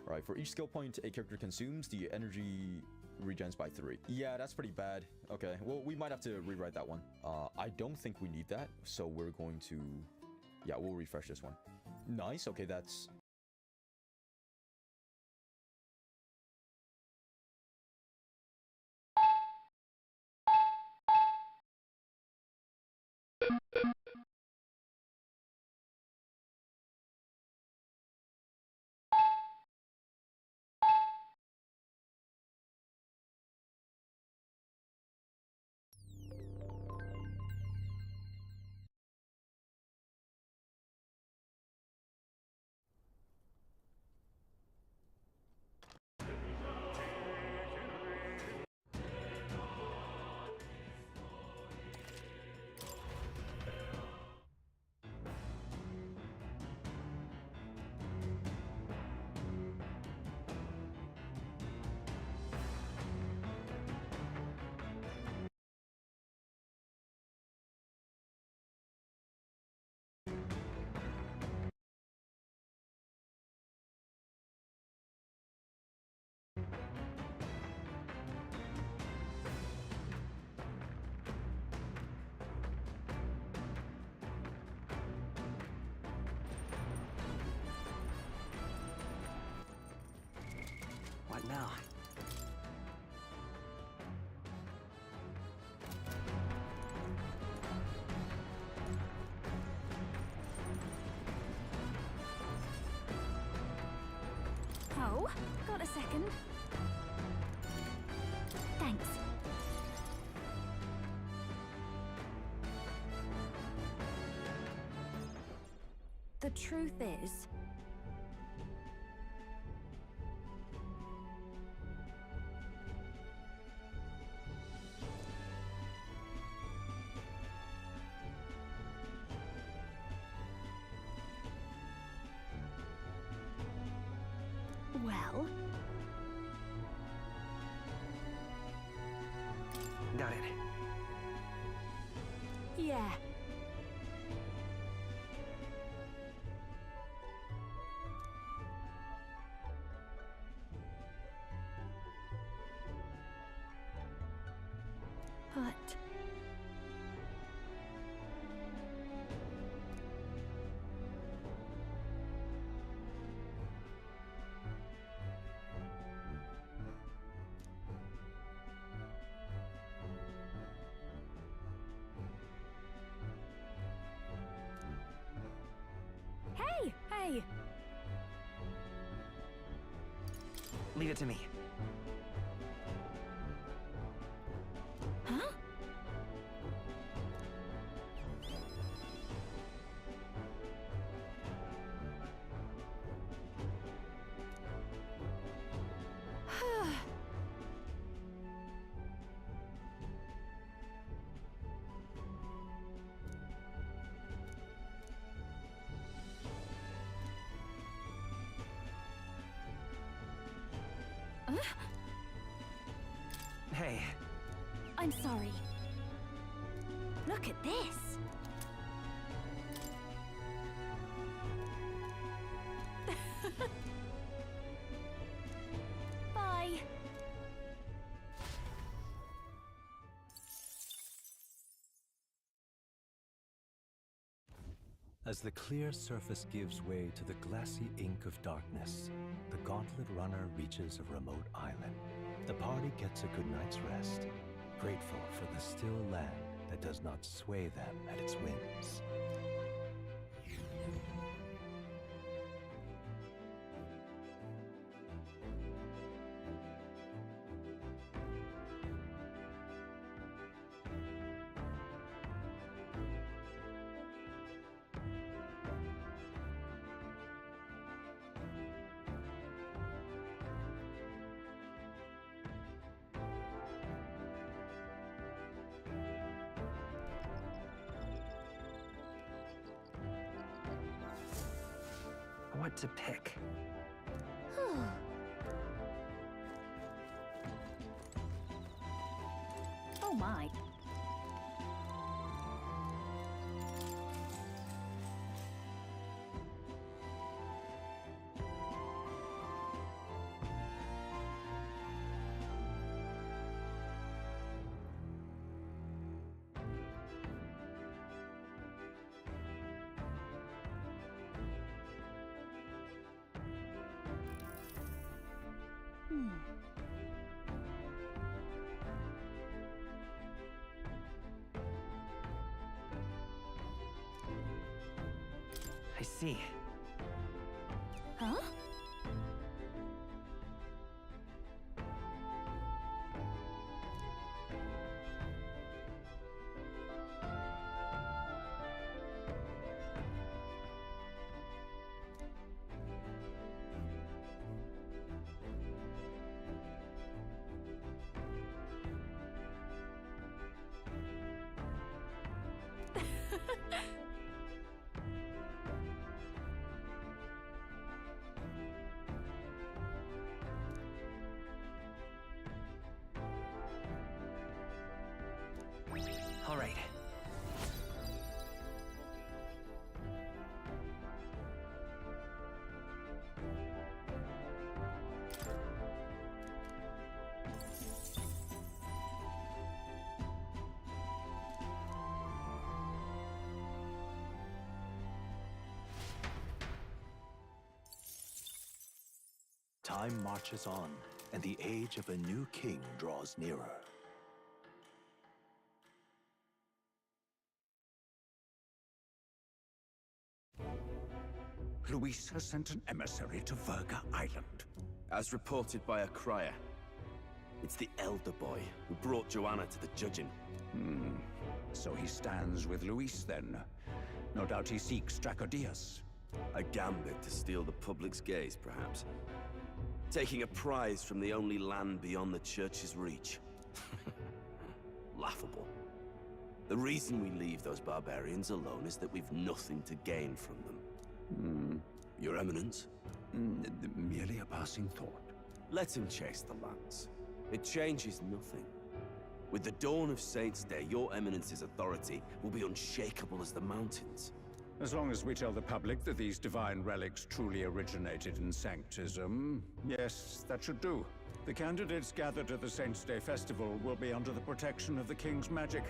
Alright, for each skill point a character consumes, the energy regens by 3. Yeah, that's pretty bad. Okay, well, we might have to rewrite that one. I don't think we need that, so we're going to... Yeah, we'll refresh this one. Nice, okay, that's... What now? Oh, got a second? Thanks. The truth is... Well... Got it. Yeah. But... Hey! Hey! Leave it to me. Huh? Hey. I'm sorry. Look at this. Bye. As the clear surface gives way to the glassy ink of darkness, the gauntlet runner reaches a remote island. The party gets a good night's rest, grateful for the still land that does not sway them at its whims. What to pick? Oh my. I see. Huh? All right. Time marches on, and the age of a new king draws nearer. Luis has sent an emissary to Verga Island. As reported by a crier. It's the elder boy who brought Joanna to the judging. So he stands with Luis then. No doubt he seeks Dracodius. A gambit to steal the public's gaze, perhaps. Taking a prize from the only land beyond the church's reach. Laughable. The reason we leave those barbarians alone is that we've nothing to gain from them. Your Eminence? Merely a passing thought. Let him chase the lands. It changes nothing. With the dawn of Saints' Day, your Eminence's authority will be unshakable as the mountains. As long as we tell the public that these divine relics truly originated in Sanctism, yes, that should do. The candidates gathered at the Saints' Day Festival will be under the protection of the King's magic.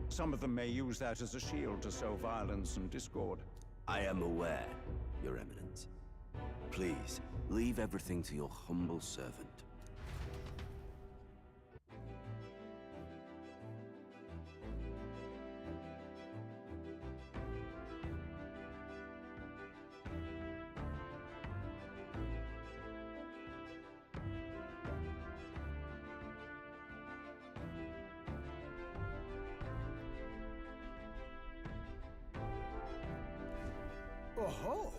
Some of them may use that as a shield to sow violence and discord. I am aware, Your Eminence. Please, leave everything to your humble servant. Oh-ho!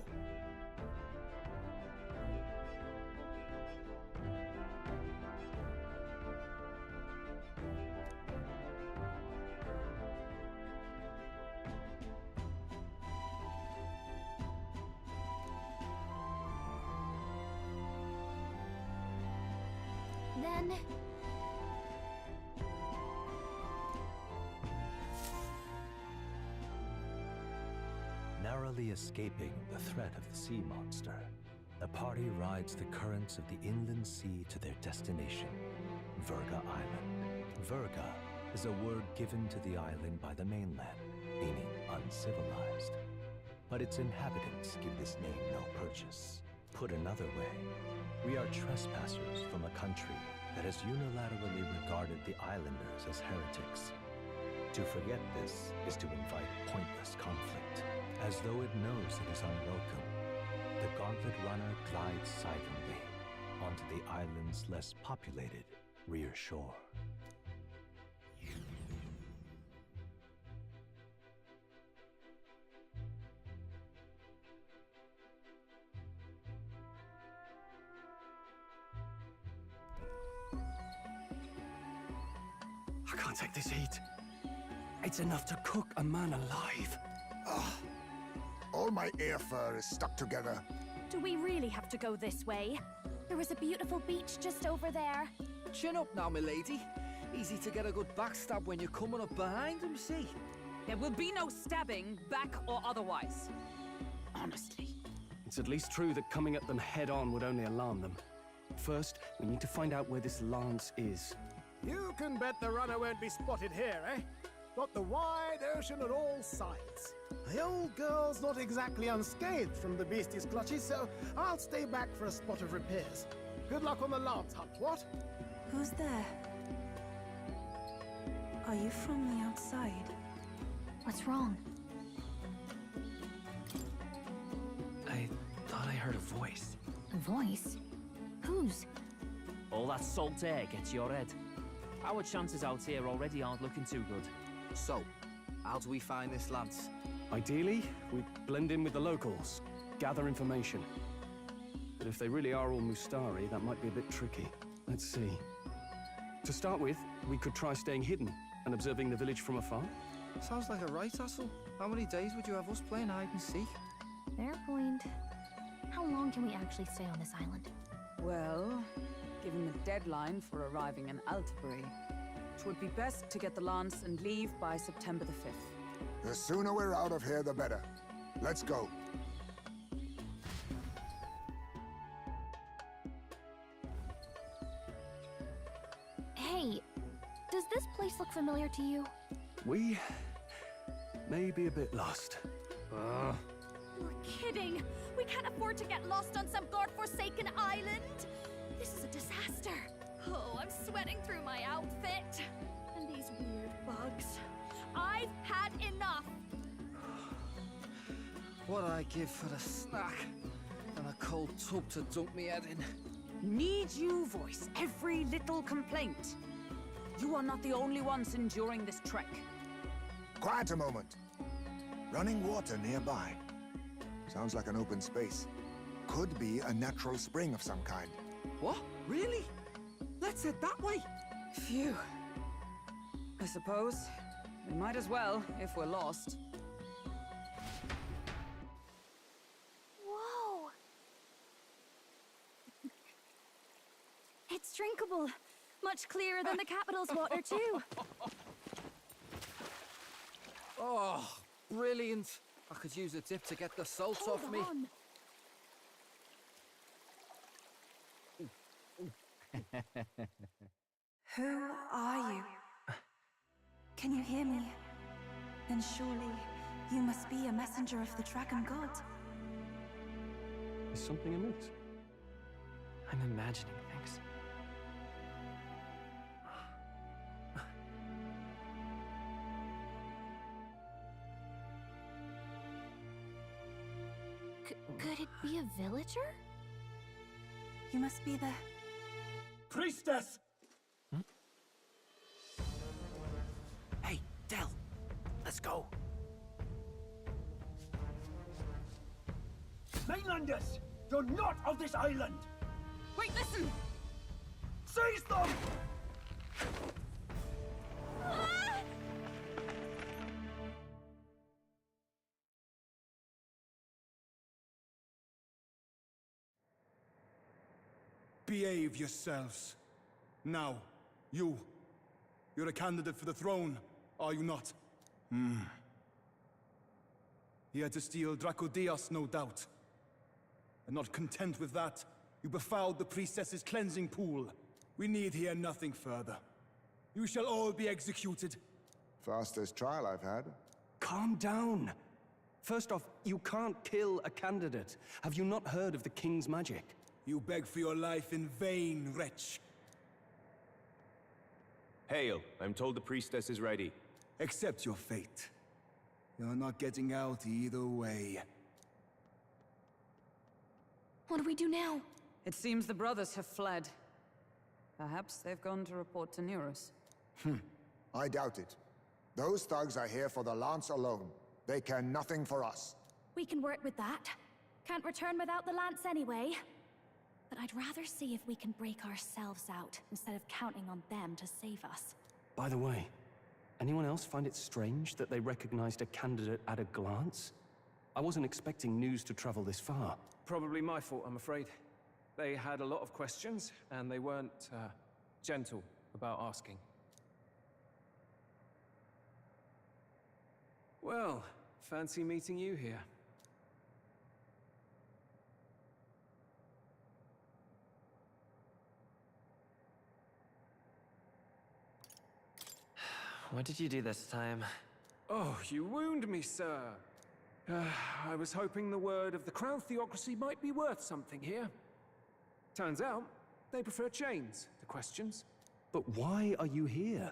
Then... Narrowly escaping the threat of the sea monster, the party rides the currents of the inland sea to their destination, Verga Island. Verga is a word given to the island by the mainland, meaning uncivilized. But its inhabitants give this name no purchase. Put another way, we are trespassers from a country that has unilaterally regarded the islanders as heretics. To forget this is to invite pointless conflict. As though it knows it is unwelcome, the Gauntlet Runner glides silently onto the island's less populated rear shore. I can't take this heat. It's enough to cook a man alive. All my air fur is stuck together. Do we really have to go this way? There is a beautiful beach just over there. Chin up now, milady. Easy to get a good backstab when you're coming up behind him, see? There will be no stabbing, back or otherwise. Honestly. It's at least true that coming at them head-on would only alarm them. First, we need to find out where this lance is. You can bet the runner won't be spotted here, eh? got the wide ocean on all sides. The old girl's not exactly unscathed from the beastie's clutches, so I'll stay back for a spot of repairs. Good luck on the lance hunt, what? Who's there? Are you from the outside? What's wrong? I thought I heard a voice. A voice? Whose? All that salt air gets your head. Our chances out here already aren't looking too good. So, how do we find this lance? Ideally, we blend in with the locals, gather information. But if they really are all Mustari, that might be a bit tricky. Let's see. To start with, we could try staying hidden and observing the village from afar. Sounds like a right hustle. How many days would you have us playing hide and seek? Fair point. How long can we actually stay on this island? Well, given the deadline for arriving in Altabury, it would be best to get the lance and leave by September the 5th. The sooner we're out of here, the better. Let's go. Hey, does this place look familiar to you? We may be a bit lost. You're kidding! We can't afford to get lost on some godforsaken island! This is a disaster! Oh, I'm sweating through my outfit! And these weird bugs. I've had enough! What I give for a snack and a cold tub to dump me head in. Need you voice every little complaint? You are not the only ones enduring this trek. Quiet a moment. Running water nearby. Sounds like an open space. Could be a natural spring of some kind. What? Really? Let's head that way. Phew. I suppose we might as well if we're lost. Whoa! It's drinkable. Much clearer than the capital's water, too. Oh, brilliant. I could use a dip to get the salt Hold off me. on. Who are you? Can you hear me? Then surely you must be a messenger of the Dragon God. Is something amiss? I'm imagining things. Could it be a villager? You must be the... Priestess! Hey, Del, let's go. Mainlanders! You're not of this island! Wait, listen! Seize them! Behave yourselves. Now, you're a candidate for the throne, are you not? Here to steal Dracodias, no doubt. And not content with that, you befouled the priestess's cleansing pool. We need hear nothing further. You shall all be executed. Fastest trial I've had. Calm down. First off, you can't kill a candidate. Have you not heard of the king's magic? You beg for your life in vain, wretch. Hail, I'm told the priestess is ready. Accept your fate. You're not getting out either way. What do we do now? It seems the brothers have fled. Perhaps they've gone to report to Neros. I doubt it. Those thugs are here for the lance alone. They care nothing for us. We can work with that. Can't return without the lance anyway. But I'd rather see if we can break ourselves out, instead of counting on them to save us. By the way, anyone else find it strange that they recognized a candidate at a glance? I wasn't expecting news to travel this far. Probably my fault, I'm afraid. They had a lot of questions, and they weren't, gentle about asking. Well, fancy meeting you here. What did you do this time? Oh, you wound me, sir. I was hoping the word of the Crown Theocracy might be worth something here. Turns out, they prefer chains to questions. But why are you here?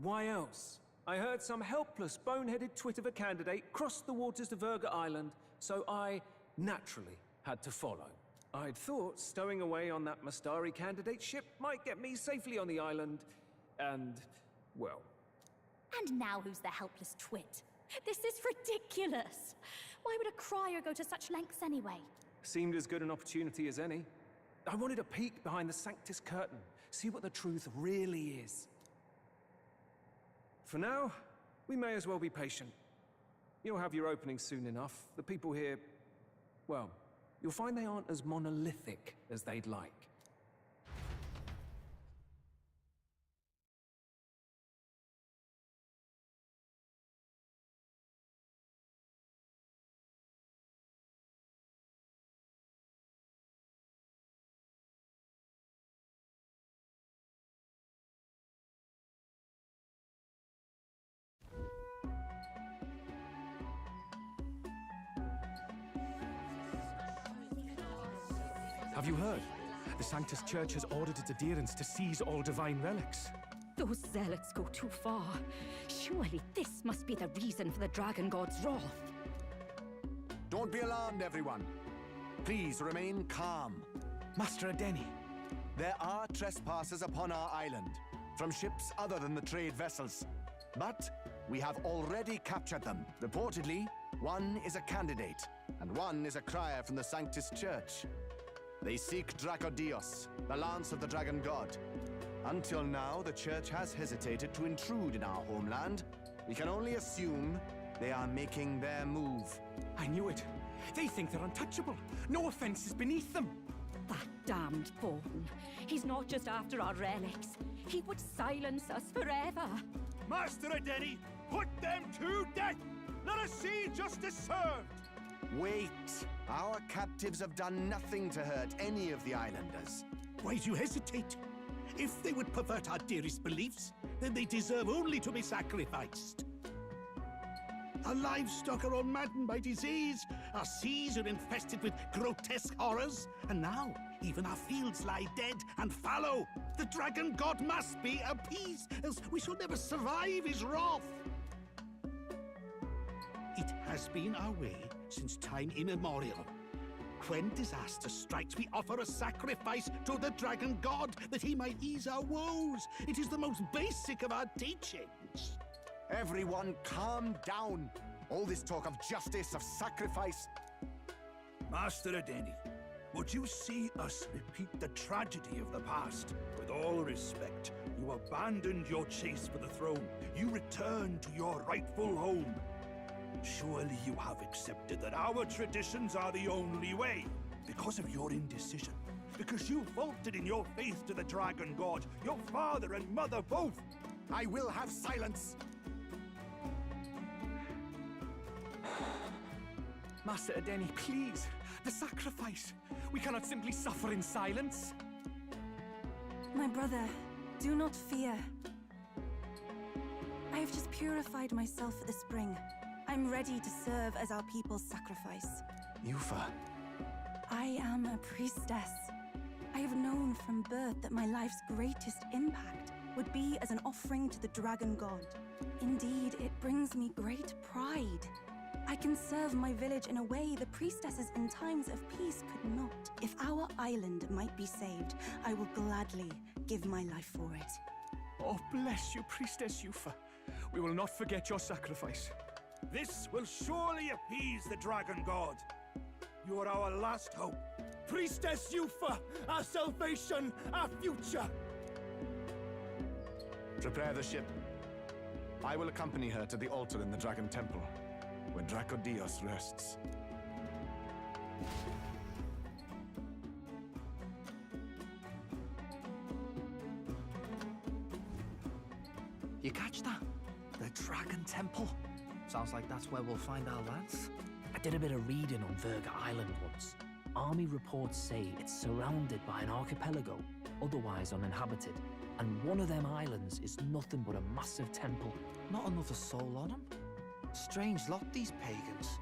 Why else? I heard some helpless, boneheaded twit of a candidate crossed the waters of Verga Island, so I, naturally, had to follow. I'd thought stowing away on that Mustari candidate ship might get me safely on the island, and, well... And now who's the helpless twit? This is ridiculous! Why would a crier go to such lengths anyway? Seemed as good an opportunity as any. I wanted a peek behind the Sanctus curtain, see what the truth really is. For now, we may as well be patient. You'll have your opening soon enough. The people here, well, you'll find they aren't as monolithic as they'd like. Have you heard? The Sanctus Church has ordered its adherents to seize all divine relics. Those zealots go too far. Surely this must be the reason for the Dragon God's wrath. Don't be alarmed, everyone. Please remain calm. Master Adeni. There are trespassers upon our island, from ships other than the trade vessels. But we have already captured them. Reportedly, one is a candidate, and one is a crier from the Sanctus Church. They seek Dracodios, the lance of the Dragon God. Until now, the Church has hesitated to intrude in our homeland. We can only assume they are making their move. I knew it. They think they're untouchable. No offense is beneath them. That damned Bolton. He's not just after our relics. He would silence us forever. Master Adeni, put them to death! Let us see justice served! Wait! Our captives have done nothing to hurt any of the islanders. Why do you hesitate? If they would pervert our dearest beliefs, then they deserve only to be sacrificed. Our livestock are all maddened by disease, our seas are infested with grotesque horrors, and now even our fields lie dead and fallow. The Dragon God must be appeased, else we shall never survive his wrath. It has been our way since time immemorial. When disaster strikes, we offer a sacrifice to the Dragon God that he might ease our woes. It is the most basic of our teachings. Everyone calm down. All this talk of justice, of sacrifice. Master Adeni, would you see us repeat the tragedy of the past? With all respect, you abandoned your chase for the throne. You returned to your rightful home. Surely you have accepted that our traditions are the only way. Because of your indecision. Because you faltered in your faith to the Dragon God. Your father and mother both. I will have silence. Master Adeni, please. The sacrifice. We cannot simply suffer in silence. My brother, do not fear. I have just purified myself for the spring. I'm ready to serve as our people's sacrifice. Yufa. I am a priestess. I have known from birth that my life's greatest impact would be as an offering to the Dragon God. Indeed, it brings me great pride. I can serve my village in a way the priestesses in times of peace could not. If our island might be saved, I will gladly give my life for it. Oh, bless you, Priestess Yufa. We will not forget your sacrifice. This will surely appease the Dragon God. You are our last hope. Priestess Yufa, our salvation, our future. Prepare the ship. I will accompany her to the altar in the Dragon Temple, where Dracodios rests. You catch that? The Dragon Temple. Sounds like that's where we'll find our lads. I did a bit of reading on Verga Island once. Army reports say it's surrounded by an archipelago, otherwise uninhabited, And one of them islands is nothing but a massive temple. Not another soul on them. Strange lot, these pagans.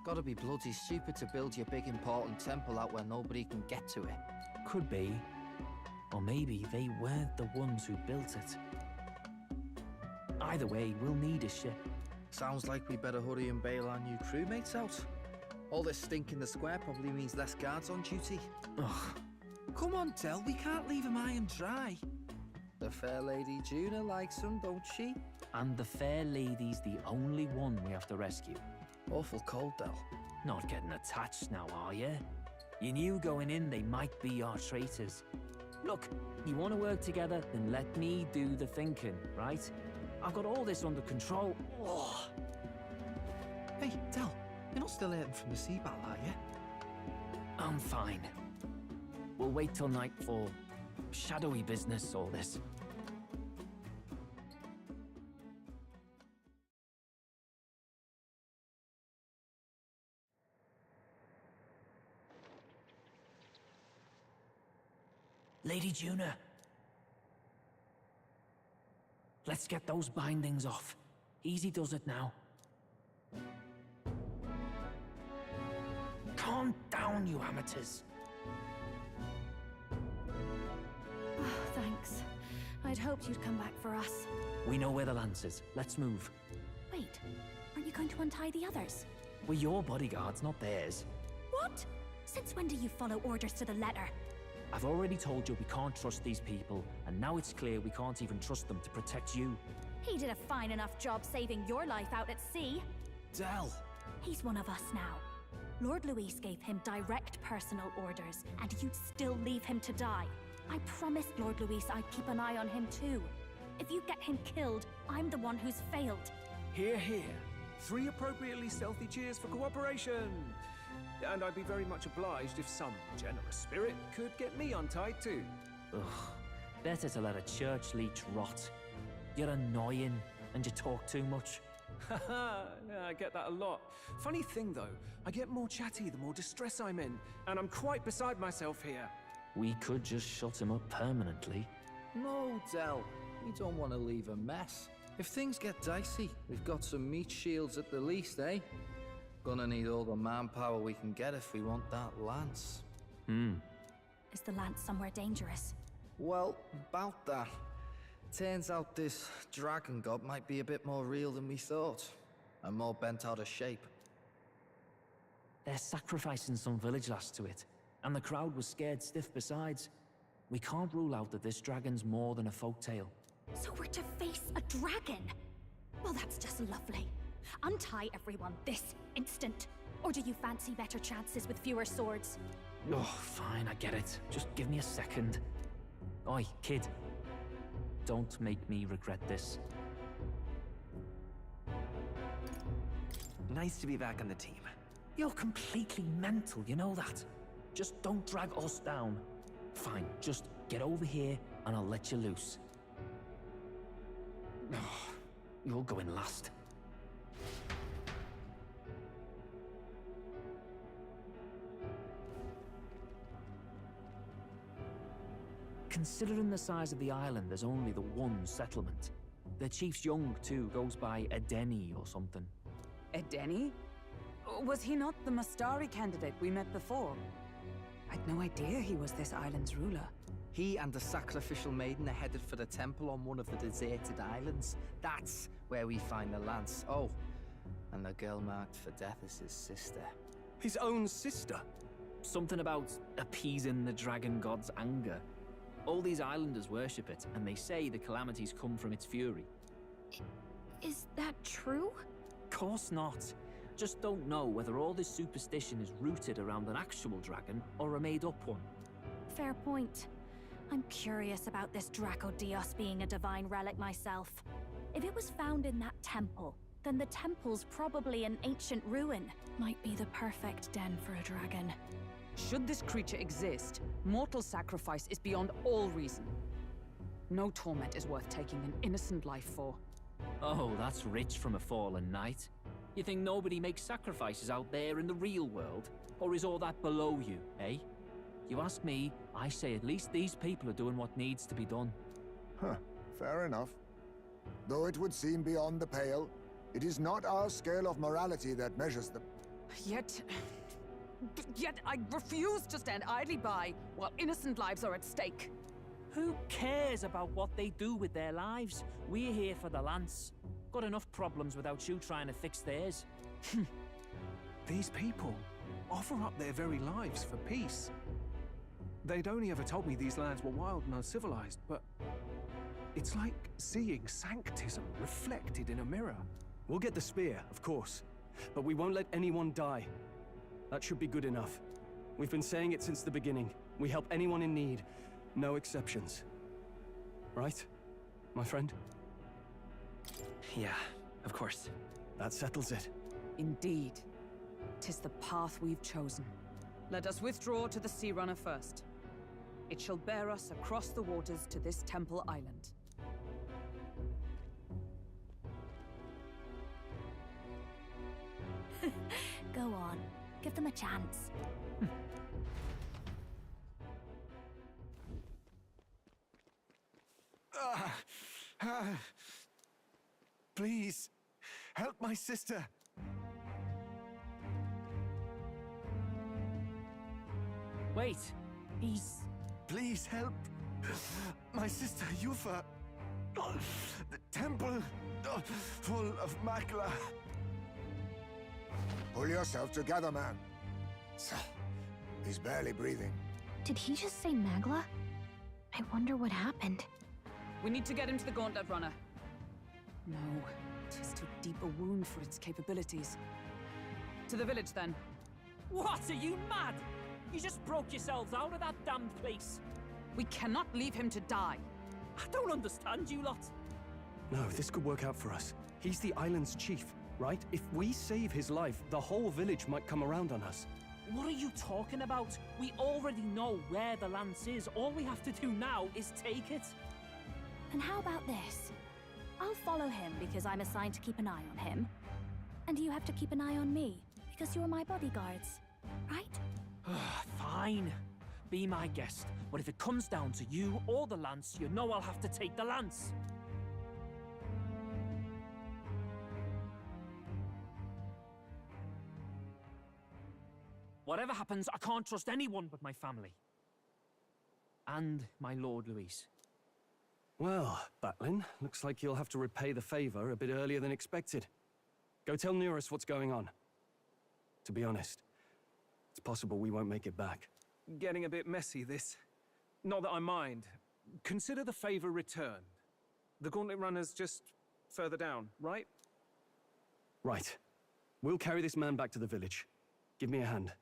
Gotta be bloody stupid to build your big important temple out where nobody can get to it. Could be. Or maybe they weren't the ones who built it. Either way, we'll need a ship. Sounds like we better hurry and bail our new crewmates out. All this stink in the square probably means less guards on duty. Ugh. Come on, Del, we can't leave him high and dry. The fair lady Juna likes him, don't she? And the fair lady's the only one we have to rescue. Awful cold, Del. Not getting attached now, are you? You knew going in they might be our traitors. Look, you want to work together, then let me do the thinking, right? I've got all this under control. Ugh. Hey, Del, you're not still hurting from the sea battle, are you? I'm fine. We'll wait till night for shadowy business, all this. Lady Juna. Let's get those bindings off. Easy does it now. Calm down, you amateurs. Oh, thanks. I'd hoped you'd come back for us. We know where the lance is. Let's move. Wait, aren't you going to untie the others? We're your bodyguards, not theirs. What? Since when do you follow orders to the letter? I've already told you we can't trust these people, and now it's clear we can't even trust them to protect you. He did a fine enough job saving your life out at sea. Del! He's one of us now. Lord Luis gave him direct personal orders, and you'd still leave him to die. I promised Lord Luis I'd keep an eye on him too. If you get him killed, I'm the one who's failed. Hear, hear. 3 appropriately stealthy cheers for cooperation. And I'd be very much obliged if some generous spirit could get me untied too. Ugh. Better to let a church leech rot. You're annoying, and you talk too much. Haha, yeah, I get that a lot. Funny thing though, I get more chatty the more distress I'm in, and I'm quite beside myself here. We could just shut him up permanently. No, Del. We don't want to leave a mess. If things get dicey, we've got some meat shields at the least, eh? Gonna need all the manpower we can get if we want that lance. Is the lance somewhere dangerous? Well, about that. Turns out this dragon god might be a bit more real than we thought, and more bent out of shape. They're sacrificing some village lass to it, and the crowd was scared stiff besides. We can't rule out that this dragon's more than a folktale. So we're to face a dragon? Well, that's just lovely. Untie everyone this instant. Or do you fancy better chances with fewer swords? Oh, fine, I get it. Just give me a second. Oi, kid. Don't make me regret this. Nice to be back on the team. You're completely mental, you know that. Just don't drag us down. Fine, just get over here and I'll let you loose. Oh, you're going last. Considering the size of the island, there's only the one settlement. The chief's young, too, goes by Edeni or something. Edeni? Was he not the Mastari candidate we met before? I'd no idea he was this island's ruler. He and the sacrificial maiden are headed for the temple on one of the deserted islands. That's where we find the lance. Oh, and the girl marked for death is his sister. His own sister? Something about appeasing the dragon god's anger. All these islanders worship it, and they say the calamities come from its fury. Is that true? Course not. Just don't know whether all this superstition is rooted around an actual dragon or a made-up one. Fair point. I'm curious about this Draco Dios being a divine relic myself. If it was found in that temple, then the temple's probably an ancient ruin. Might be the perfect den for a dragon. Should this creature exist, mortal sacrifice is beyond all reason. No torment is worth taking an innocent life for. Oh, that's rich from a fallen knight. You think nobody makes sacrifices out there in the real world? Or is all that below you, eh? You ask me, I say at least these people are doing what needs to be done. Huh, fair enough. Though it would seem beyond the pale, it is not our scale of morality that measures them. Yet I refuse to stand idly by while innocent lives are at stake. Who cares about what they do with their lives? We're here for the Lance. Got enough problems without you trying to fix theirs. These people offer up their very lives for peace. They'd only ever told me these lands were wild and uncivilized, but it's like seeing sanctism reflected in a mirror. We'll get the spear, of course, but we won't let anyone die. That should be good enough. We've been saying it since the beginning. We help anyone in need, no exceptions. Right, my friend? Yeah, of course. That settles it. Indeed. 'Tis the path we've chosen. Let us withdraw to the Sea Runner first. It shall bear us across the waters to this temple island. Go on. Give them a chance. Please, help my sister. Wait, he's... Please help my sister Yufa. The temple full of Makla. Pull yourself together, man. He's barely breathing. Did he just say Magla? I wonder what happened. We need to get him to the Gauntlet Runner. No, 'tis too deep a wound for its capabilities. To the village, then. What, are you mad? You just broke yourselves out of that damned place. We cannot leave him to die. I don't understand you lot. No, this could work out for us. He's the island's chief, right? If we save his life, the whole village might come around on us. What are you talking about? We already know where the lance is. All we have to do now is take it. And how about this? I'll follow him because I'm assigned to keep an eye on him. And you have to keep an eye on me because you're my bodyguards, right? Fine. Be my guest. But if it comes down to you or the lance, you know I'll have to take the lance. Whatever happens, I can't trust anyone but my family. And my Lord Luis. Well, Batlin, looks like you'll have to repay the favor a bit earlier than expected. Go tell Neurus what's going on. To be honest, it's possible we won't make it back. Getting a bit messy, this. Not that I mind. Consider the favor returned. The Gauntlet Runner's just further down, right? Right. We'll carry this man back to the village. Give me a hand.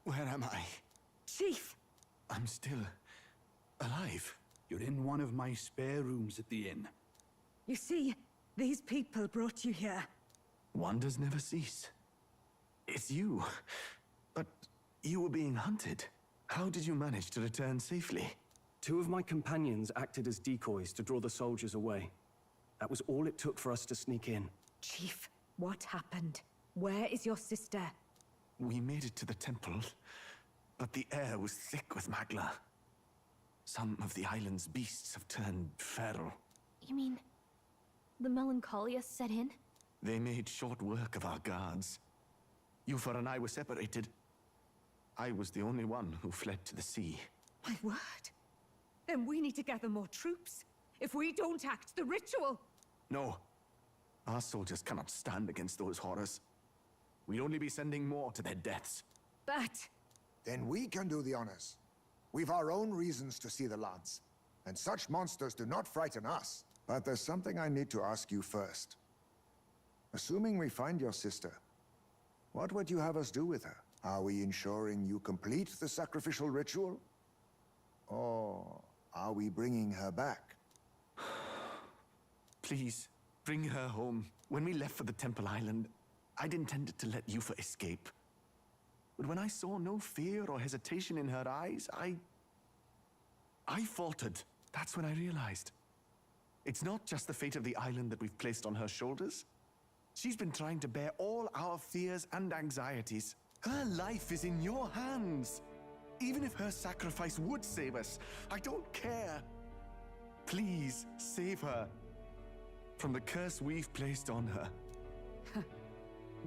Where am I? Chief! I'm still alive. You're in one of my spare rooms at the inn. You see, these people brought you here. Wonders never cease. It's you. But you were being hunted. How did you manage to return safely? 2 of my companions acted as decoys to draw the soldiers away. That was all it took for us to sneak in. Chief, what happened? Where is your sister? We made it to the temple, but the air was thick with Magla. Some of the island's beasts have turned feral. You mean the melancholia set in? They made short work of our guards. Yufa and I were separated. I was the only one who fled to the sea. My word. Then we need to gather more troops. If we don't act, the ritual... No. Our soldiers cannot stand against those horrors. We'd only be sending more to their deaths. But... Then we can do the honors. We've our own reasons to see the lads, and such monsters do not frighten us. But there's something I need to ask you first. Assuming we find your sister, what would you have us do with her? Are we ensuring you complete the sacrificial ritual? Or are we bringing her back? Please, bring her home. When we left for the Temple Island, I'd intended to let Yufa escape. But when I saw no fear or hesitation in her eyes, I faltered. That's when I realized. It's not just the fate of the island that we've placed on her shoulders. She's been trying to bear all our fears and anxieties. Her life is in your hands. Even if her sacrifice would save us, I don't care. Please, save her from the curse we've placed on her.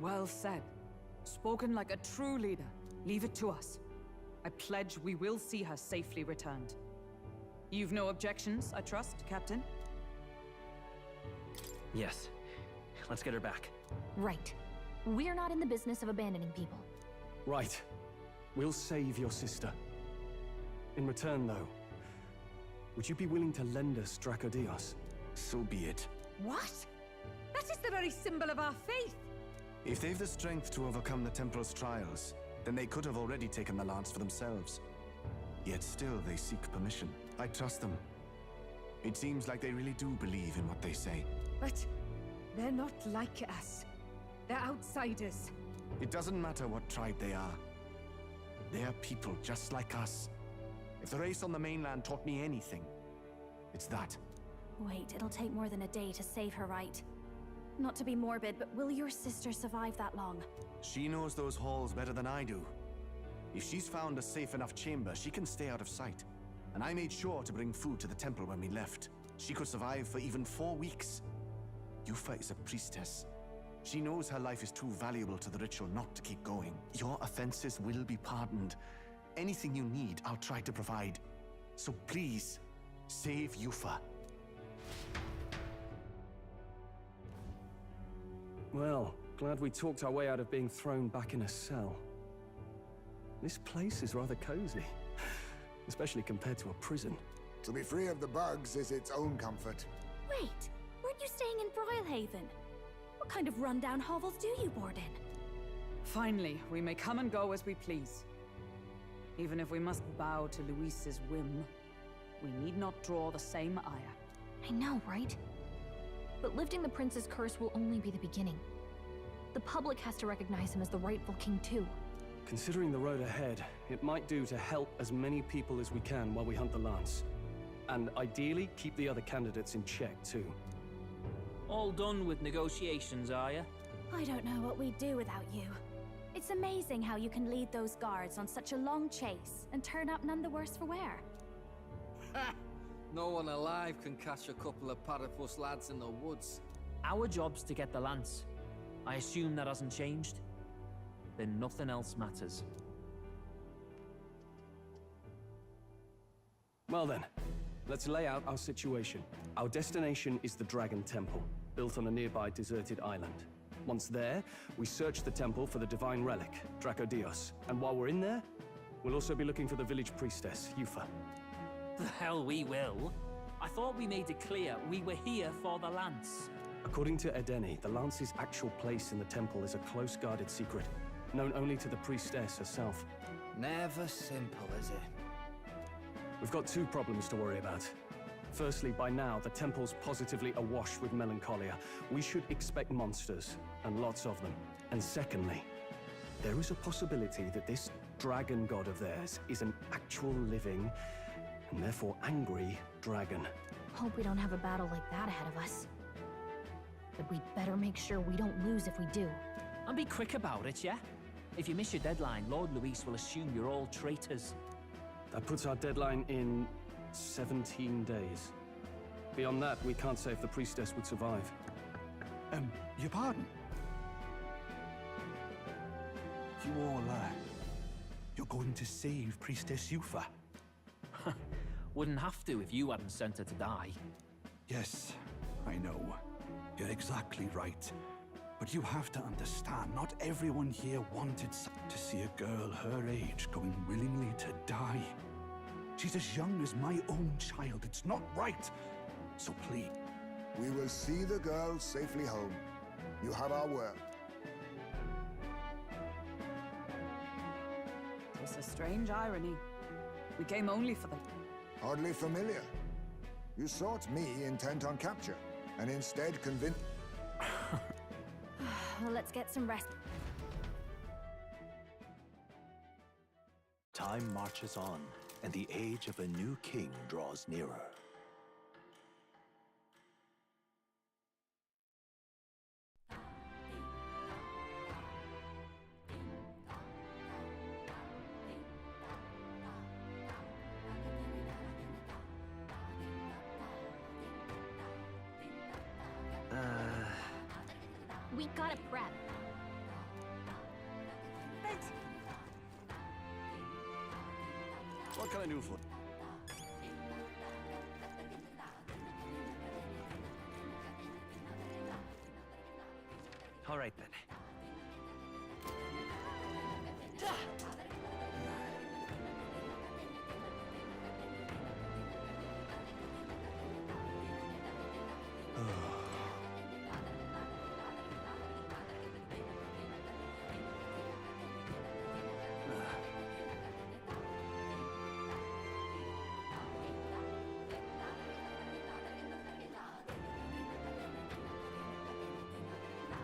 Well said. Spoken like a true leader. Leave it to us. I pledge we will see her safely returned. You've no objections, I trust, Captain? Yes. Let's get her back. Right. We're not in the business of abandoning people. Right. We'll save your sister. In return, though, would you be willing to lend us Dracodios? So be it. What? That is the very symbol of our faith! If they've the strength to overcome the Templar's trials, then they could have already taken the lance for themselves. Yet still they seek permission. I trust them. It seems like they really do believe in what they say. But they're not like us. They're outsiders. It doesn't matter what tribe they are. They're people just like us. If the race on the mainland taught me anything, it's that. Wait, it'll take more than a day to save her, right? Not to be morbid, but will your sister survive that long? She knows those halls better than I do. If she's found a safe enough chamber, she can stay out of sight. And I made sure to bring food to the temple when we left. She could survive for even 4 weeks. Yufa is a priestess. She knows her life is too valuable to the ritual not to keep going. Your offenses will be pardoned. Anything you need, I'll try to provide. So please, save Yufa. Well, glad we talked our way out of being thrown back in a cell. This place is rather cozy, especially compared to a prison. To be free of the bugs is its own comfort. Wait, weren't you staying in Broilhaven? What kind of rundown hovels do you board in? Finally, we may come and go as we please. Even if we must bow to Luis's whim, we need not draw the same ire. I know, right? But lifting the prince's curse will only be the beginning. The public has to recognize him as the rightful king too. Considering the road ahead, it might do to help as many people as we can while we hunt the lance. And ideally, keep the other candidates in check too. All done with negotiations, are you? I don't know what we'd do without you. It's amazing how you can lead those guards on such a long chase and turn up none the worse for wear. Ha! No one alive can catch a couple of platypus lads in the woods. Our job's to get the lance. I assume that hasn't changed? Then nothing else matters. Well then, let's lay out our situation. Our destination is the Dragon Temple, built on a nearby deserted island. Once there, we search the temple for the divine relic, Dracodios. And while we're in there, we'll also be looking for the village priestess, Yufa. The hell we will. I thought we made it clear we were here for the lance. According to Edeni, the lance's actual place in the temple is a close-guarded secret, known only to the priestess herself. Never simple, is it? We've got 2 problems to worry about. Firstly, by now, the temple's positively awash with melancholia. We should expect monsters, and lots of them. And secondly, there is a possibility that this dragon god of theirs is an actual living, and therefore angry, dragon. Hope we don't have a battle like that ahead of us. But we'd better make sure we don't lose if we do. And be quick about it, yeah? If you miss your deadline, Lord Luis will assume you're all traitors. That puts our deadline in 17 days. Beyond that, we can't say if the priestess would survive. Your pardon? You all, you're going to save Priestess Yufa? Wouldn't have to if you hadn't sent her to die. Yes, I know. You're exactly right. But you have to understand, not everyone here wanted to see a girl her age going willingly to die. She's as young as my own child. It's not right. So please. We will see the girl safely home. You have our word. It's a strange irony. We came only for the... Hardly familiar. You sought me intent on capture, and instead convinced... Well, let's get some rest. Time marches on, and the age of a new king draws nearer. We gotta prep. What can I do for? All right then.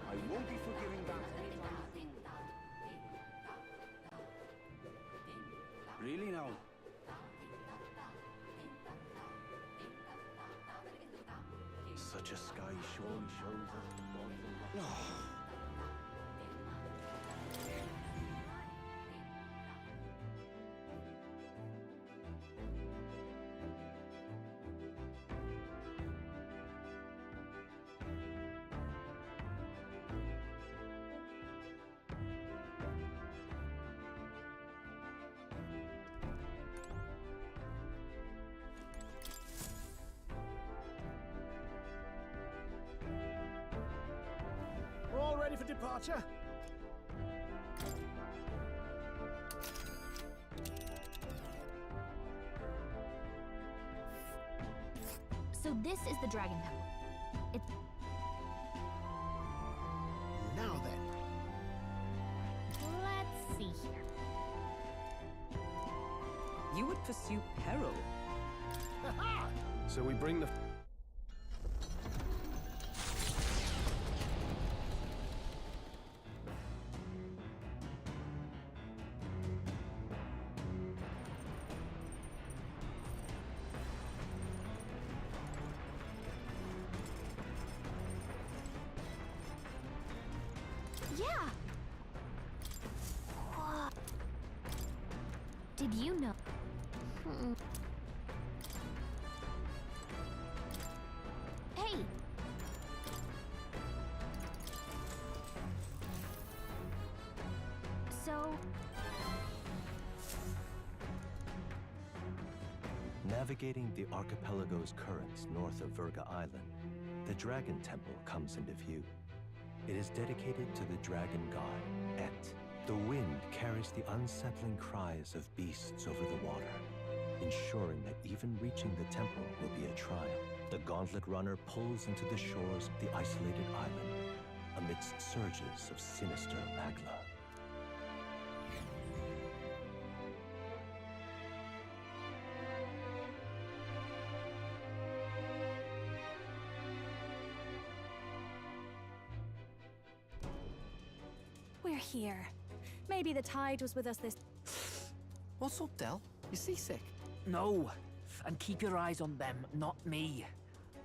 I won't be forgiving that anytime soon. Really now? Such a sky surely shows us the gods of All ready for departure? So this is the Dragon Temple. It's... Now then. Let's see here. You would pursue peril. So we bring the... Yeah. Did you know? Hey. So. Navigating the archipelago's currents north of Verga Island, the Dragon Temple comes into view. It is dedicated to the dragon god, Et. The wind carries the unsettling cries of beasts over the water, ensuring that even reaching the temple will be a trial. The gauntlet runner pulls into the shores of the isolated island, amidst surges of sinister magla. We're here. Maybe the tide was with us this... What's up, Del? You seasick? No. And keep your eyes on them, not me.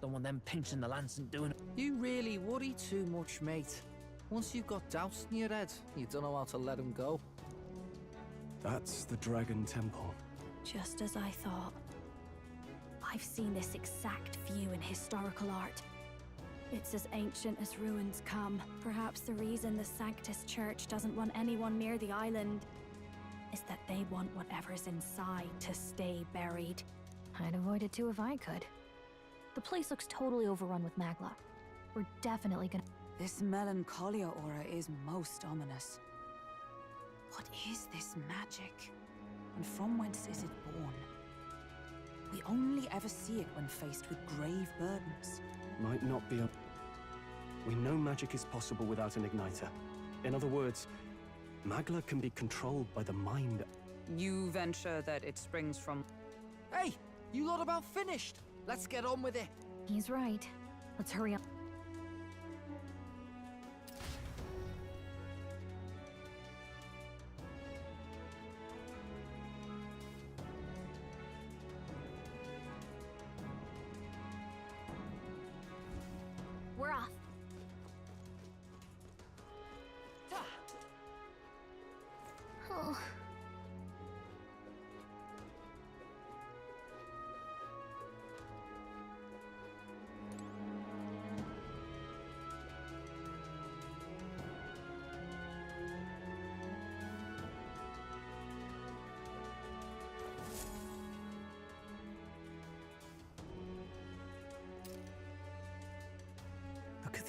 Don't want them pinching the lance and doing... You really worry too much, mate. Once you've got doubts in your head, you don't know how to let them go. That's the Dragon Temple. Just as I thought. I've seen this exact view in historical art. It's as ancient as ruins come. Perhaps the reason the Sanctus Church doesn't want anyone near the island is that they want whatever's inside to stay buried. I'd avoid it too if I could. The place looks totally overrun with magla. We're definitely gonna... This melancholia aura is most ominous. What is this magic? And from whence is it born? We only ever see it when faced with grave burdens. Might not be a... We know magic is possible without an igniter. In other words, magla can be controlled by the mind. You venture that it springs from... Hey, you lot about finished? Let's get on with it. He's right. Let's hurry up. We're off. Oh.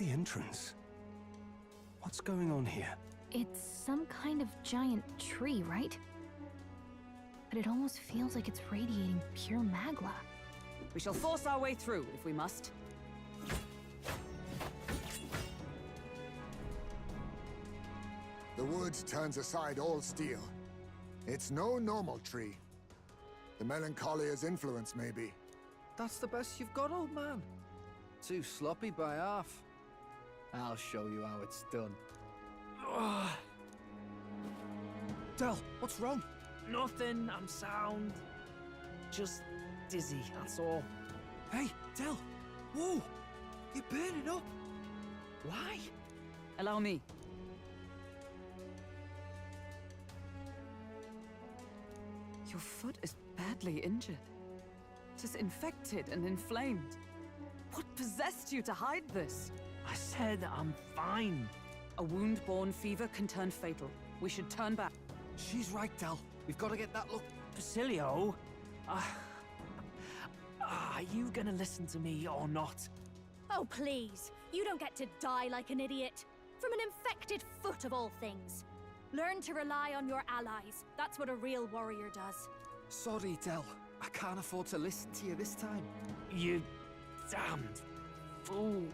the entrance. What's going on here? It's some kind of giant tree, right? But it almost feels like it's radiating pure magla. We shall force our way through if we must. The wood turns aside all steel. It's no normal tree. The Melancholia's influence, maybe. That's the best you've got, old man. Too sloppy by half. I'll show you how it's done. Del, what's wrong? Nothing, I'm sound. Just dizzy, that's all. Hey, Del! Whoa! You're burning up! Why? Allow me. Your foot is badly injured. It is infected and inflamed. What possessed you to hide this? I said I'm fine. A wound-borne fever can turn fatal. We should turn back. She's right, Del. We've got to get that look. Basilio? Are you gonna listen to me or not? Oh, please. You don't get to die like an idiot. From an infected foot of all things. Learn to rely on your allies. That's what a real warrior does. Sorry, Del. I can't afford to listen to you this time. You damned fool.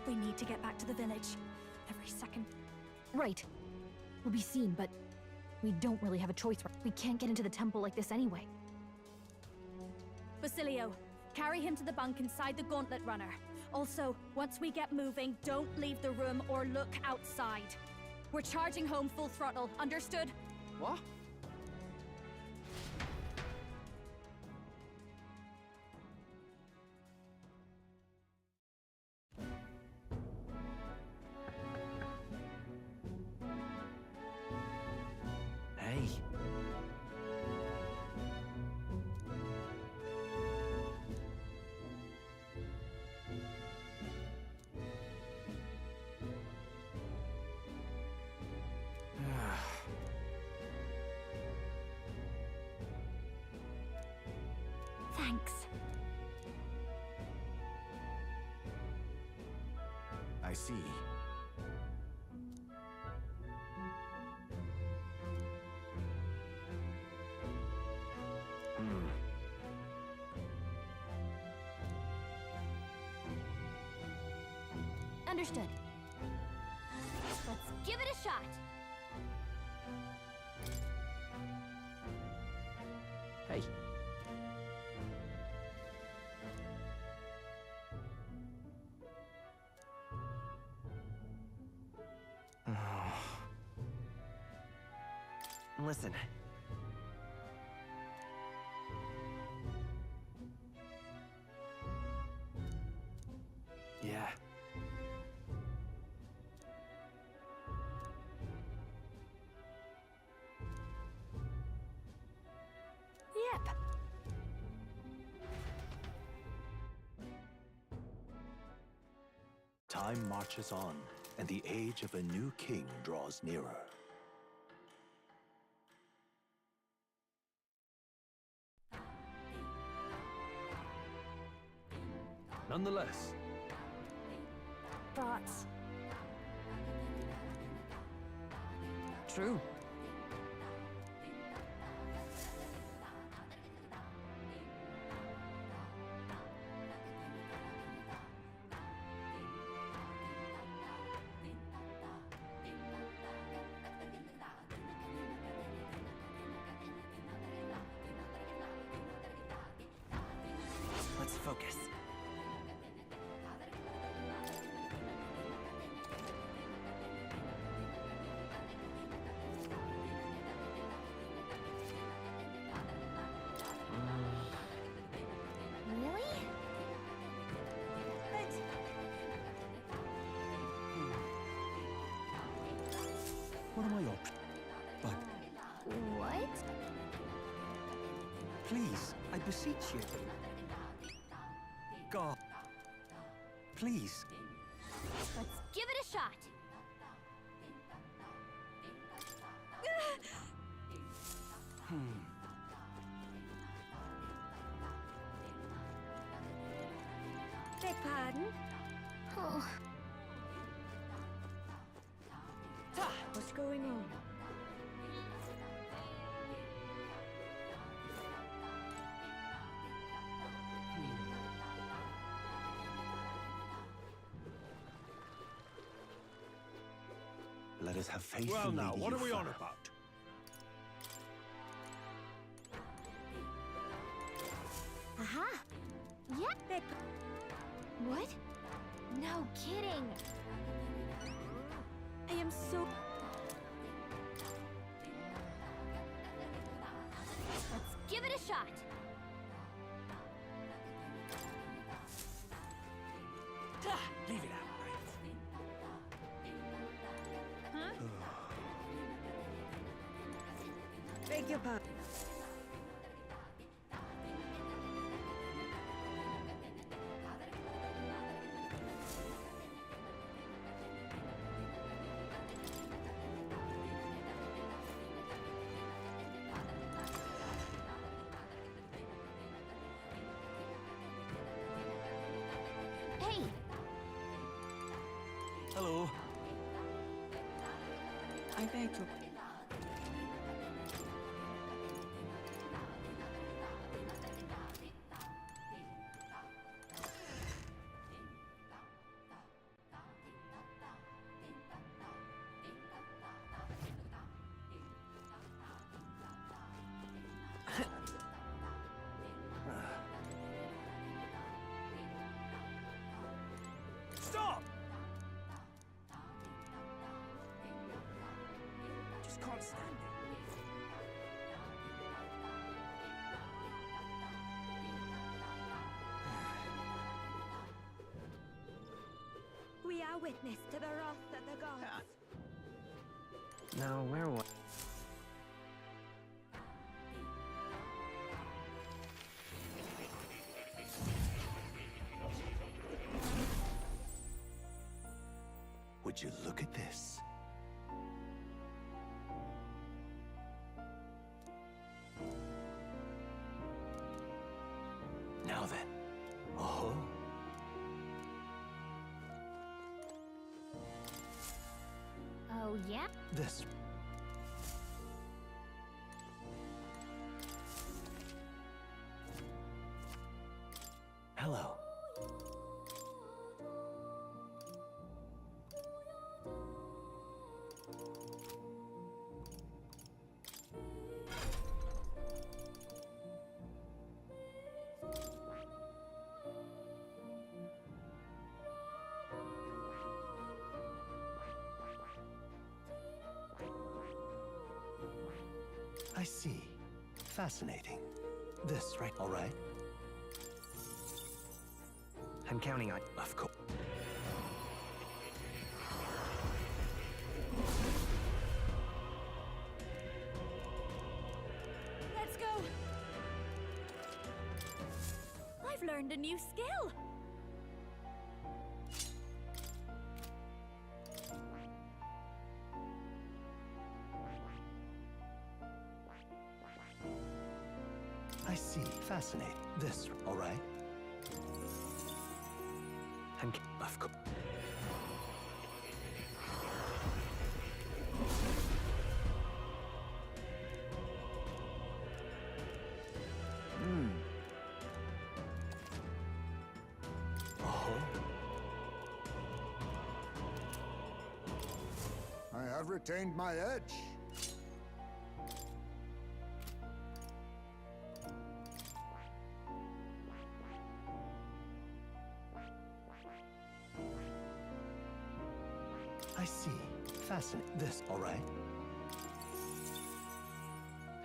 We need to get back to the village. Every second. Right. We'll be seen, but we don't really have a choice. We can't get into the temple like this anyway. Basilio, carry him to the bunk inside the gauntlet runner. Also, once we get moving, don't leave the room or look outside. We're charging home full throttle, understood? What? Hey. Thanks. I see. Understood. Let's give it a shot. Hey. Listen. Yeah. Yep. Time marches on, and the age of a new king draws nearer. Nonetheless, But True. Let's focus. really? what are my options? But What? please, I beseech you. God. Please. Let's give it a shot. garden? Oh. What's going on? Let us have faith Well in now, Lady what are we Yuffie. on about? Aha! Yep, they... What? No kidding! I am so... Let's give it a shot! Leave it out, Huh? Beg your pardon. Hey! Hello. I beg your... Stop! Just can't stand it. We are witness to the wrath of the gods. Now, where was... Would you look at this? Now then. Oh. Oh, yeah? This. Hello. I see. Fascinating. This, right? All right. I'm counting on... Of course. Let's go! I've learned a new skill! I see. Fascinating. This, all right? Of course. Oh. I have retained my edge. I see. Fascinating. This, all right?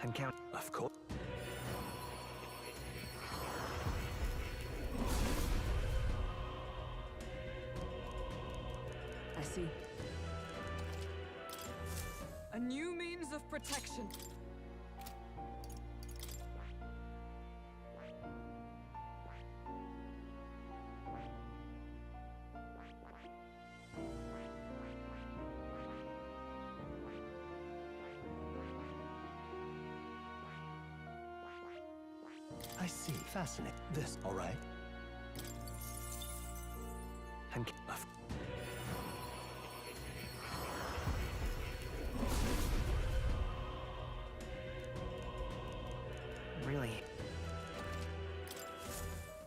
I'm counting... Of course. I see. A new means of protection. I see. Fascinating. This, all right?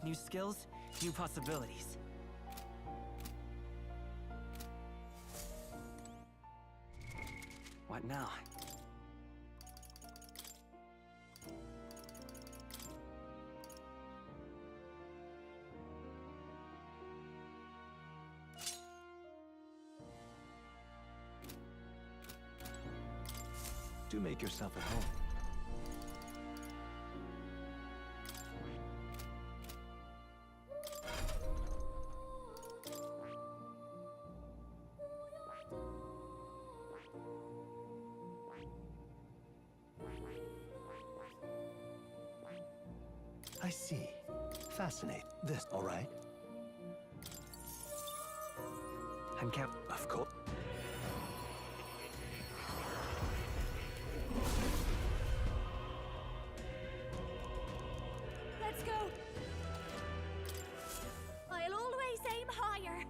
new skills, new possibilities. What now? Do make yourself at home. I see. Fascinate. This, all right? I'm Cap. Of course. Let's go. I'll always aim higher.